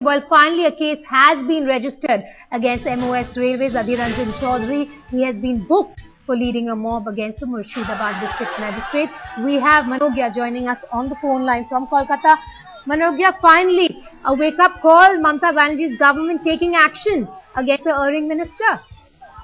Well, finally a case has been registered against MOS Railways Adhir Ranjan Chowdhury. He has been booked for leading a mob against the Murshidabad district magistrate. We have Manogya joining us on the phone line from Kolkata. Manogya, finally a wake-up call. Mamata Banerjee's government taking action against the erring minister.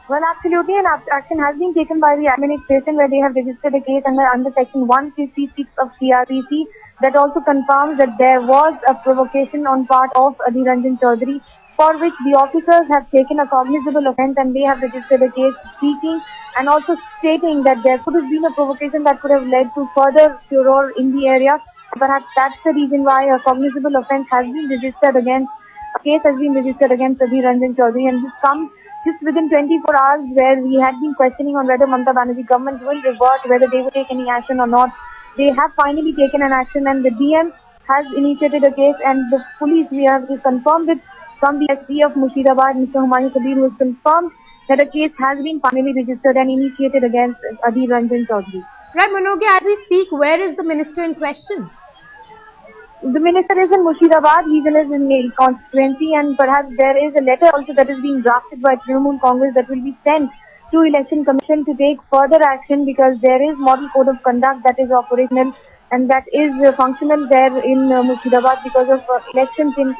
Well, absolutely, an action has been taken by the administration where they have registered a case under section 156 of CRPC. That also confirms that there was a provocation on part of Adhir Ranjan Chowdhury, for which the officers have taken a cognizable offence and they have registered a case speaking and also stating that there could have been a provocation that could have led to further furor in the area. Perhaps that's the reason why a cognizable offence has been registered against, a case has been registered against Adhir Ranjan Chowdhury, and this comes just within 24 hours where we had been questioning on whether Mamata Banerjee government will revert, whether they will take any action or not. They have finally taken an action and the DM has initiated a case, and the police, we have confirmed it from the SP of Murshidabad, Mr. Humayun Kabir, who has confirmed that a case has been finally registered and initiated against Adhir Ranjan Chowdhury. Right, Manogya, as we speak, where is the minister in question? The minister is in Murshidabad, he is in the constituency, and perhaps there is a letter also that is being drafted by Trinamool Congress that will be sent to Election Commission to take further action, because there is model code of conduct that is operational and that is functional there in Murshidabad because of elections in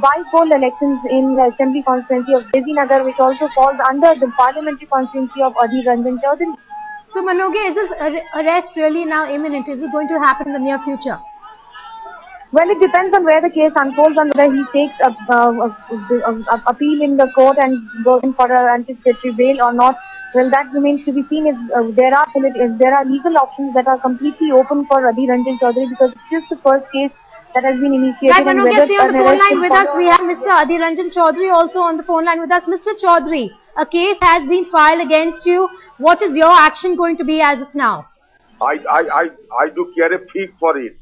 bi-poll elections in the assembly constituency of Dezinagar, which also falls under the parliamentary constituency of Adhir Ranjan Chowdhury. So Manogya, is this arrest really now imminent? Is it going to happen in the near future? Well, it depends on where the case unfolds and whether he takes appeal in the court and goes in for an anticipatory bail or not. Well, that remains to be seen. If there are legal options that are completely open for Adhir Ranjan Chowdhury, because it's just the first case that has been initiated. Right, Manogya, stay on the phone line with us. We have Mr. Adhir Ranjan Chowdhury also on the phone line with us. Mr. Chowdhury, a case has been filed against you. What is your action going to be as of now? I do care a fig for it.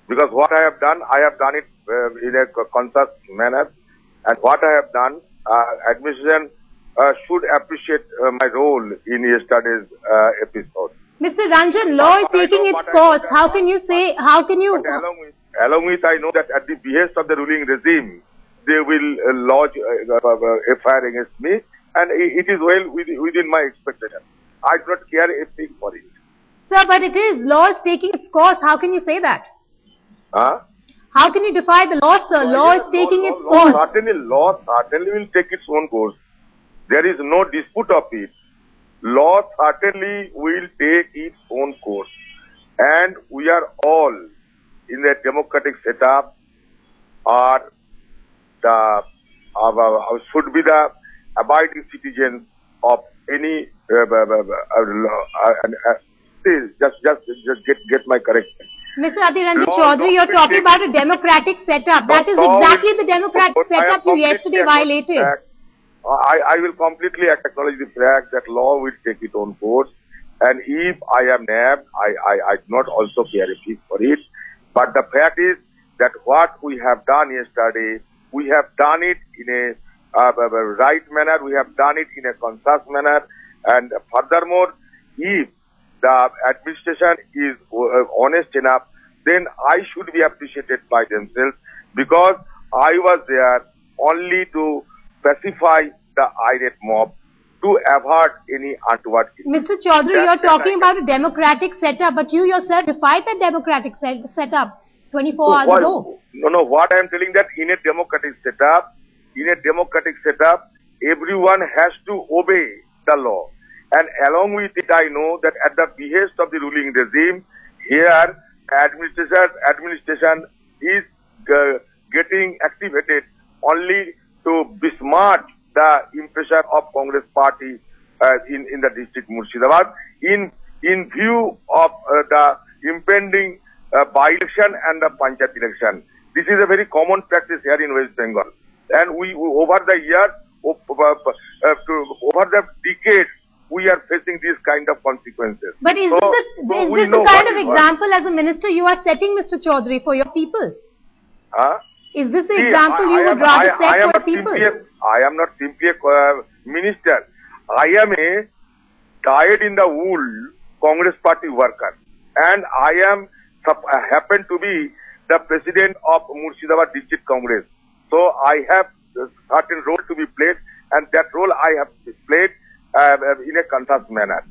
Because what I have done it in a conscious manner, and what I have done, administration should appreciate my role in yesterday's episode. Mr. Ranjan, law is taking its course. How can you say, Along with, I know that at the behest of the ruling regime, they will lodge FIR against me, and it is well within my expectation. I do not care a fig for it. Sir, but it is. Law is taking its course. How can you say that? Huh? How can you defy the law, sir? Law is taking its course. Law certainly will take its own course. There is no dispute of it. Law certainly will take its own course. And we are all in the democratic setup should be the abiding citizens of any just get my correction. Mr. Adhir Ranjan Chowdhury, you're talking about a democratic setup. That is exactly the democratic setup you yesterday violated. I will completely acknowledge the fact that law will take its own course. And if I am nabbed, I do not also care a fig for it. But the fact is that what we have done yesterday, we have done it in a right manner, we have done it in a conscious manner. And furthermore, if the administration is honest enough, then I should be appreciated by themselves, because I was there only to pacify the irate mob, to avert any untoward. Mr. Chowdhury, you're talking about a democratic setup, but you yourself defied that democratic setup 24 hours ago. No, what I am telling that in a democratic setup, everyone has to obey the law. And along with it, I know that at the behest of the ruling regime, here administration is getting activated only to besmirch the impression of Congress party in the district Murshidabad in view of the impending by-election and the Panchayat election. This is a very common practice here in West Bengal, and we over the years, over the decades, we are facing these kind of consequences. But is this the kind of example as a minister you are setting, Mr. Chowdhury, for your people? Is this the example you would rather set for people? I am not simply a minister. I am a dyed-in-the-wool Congress party worker. And I happen to be the president of Murshidabad District Congress. So I have a certain role to be played, and that role I have played in a conscious manner.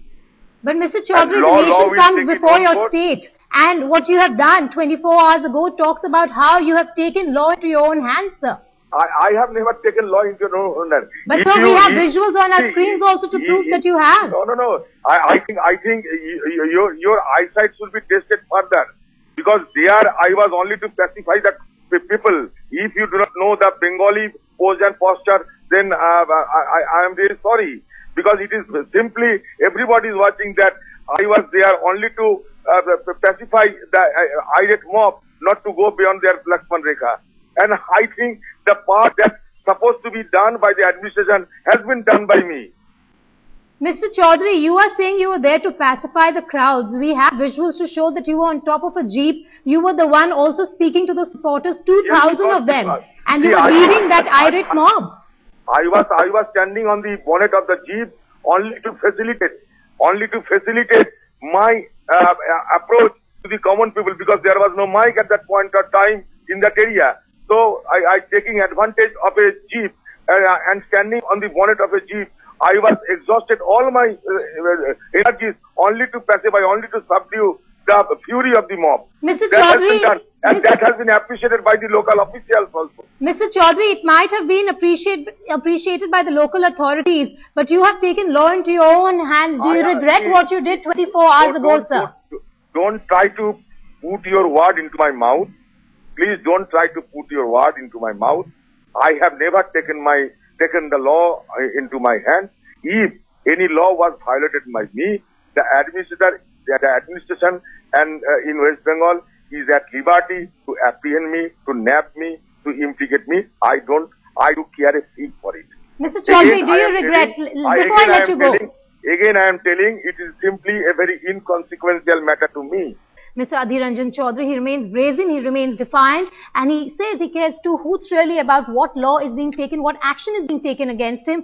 But Mr. Chowdhury, the nation comes before your state, and what you have done 24 hours ago talks about how you have taken law into your own hands, sir. I have never taken law into your own hands. But sir, we have visuals on our screens also to prove that you have. No. I think your eyesight should be tested further, because there I was only to pacify the people. If you do not know the Bengali pose and posture, then I am really sorry, because it is simply everybody is watching that I was there only to pacify the irate mob, not to go beyond their Lakshman Rekha. And I think the part that's supposed to be done by the administration has been done by me. Mr. Chowdhury, you are saying you were there to pacify the crowds. We have visuals to show that you were on top of a jeep. You were the one also speaking to the supporters, 2,000 of them. And you were leading that irate mob. I was standing on the bonnet of the jeep only to facilitate my approach to the common people, because there was no mic at that point of time in that area. So I taking advantage of a jeep and standing on the bonnet of a jeep, I was exhausted all my energies only to pacify, only to subdue the fury of the mob. Mr. Chowdhury, that has been appreciated by the local officials also. Mr. Chowdhury, it might have been appreciated by the local authorities, but you have taken law into your own hands. Do you regret what you did 24 hours ago, sir? Don't try to put your word into my mouth. Please don't try to put your word into my mouth. I have never taken the law into my hands. If any law was violated by me, the administration and in West Bengal is at liberty to apprehend me, to nab me, to implicate me. I do care a fig for it. Mr. Chowdhury, do you regret? Before I let you go. Again, I am telling, it is simply a very inconsequential matter to me. Mr. Adhir Ranjan Chowdhury, he remains brazen, he remains defiant, and he says he cares two hoots really about what law is being taken, what action is being taken against him.